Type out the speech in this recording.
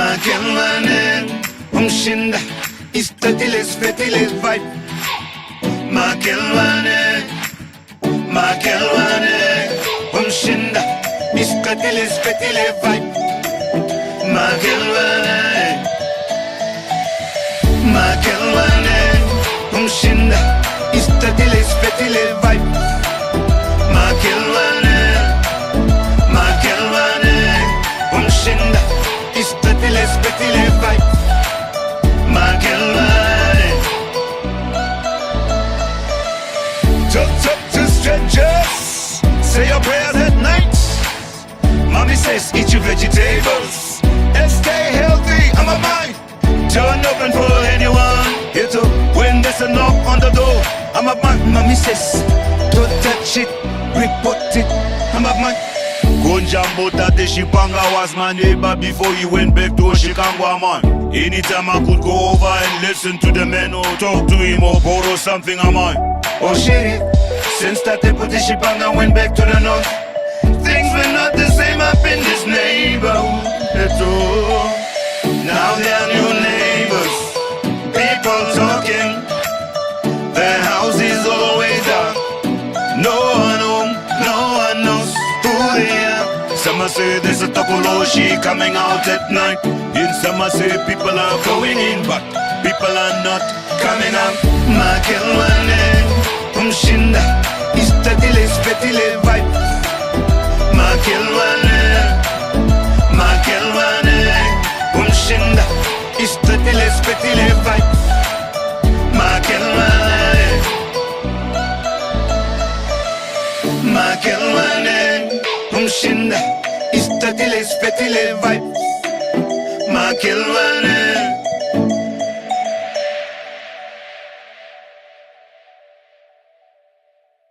Makelwane umshinda istadile sfetile vibe. Makelwane umshinda istadile sfetile vibe. Makelwane umshinda istadile sfetile vibe. Makelwane umshinda istadile sfetile vibe. Makelwane. Talk to strangers, say your prayers at night. Mommy says eat your vegetables and stay healthy. I'm a mind. Turn up and pull anyone. Here to when there's a knock on the door. I'm a man. Mommy says don't touch it, report it. I'm a man. Gonjambo tate Shipanga was my neighbor before he went back to Oshikangwa, man. Anytime I could go over and listen to the man or talk to him or borrow something of mine. Oh shit, since that they put the Shipanga went back to the north, things were not the same up in this neighborhood at all. Now there are new neighbors, people talking, their houses always dark. No one home, no one knows who they are. Some say there's a Tokoloshi coming out at night. In some say people are going in, but people are not coming out. Makelwane umshinda istadile sfetile vibe. Makelwane umshinda istadile sfetile vibe. Makelwane umshinda istadile sfetile vibe. Makelwane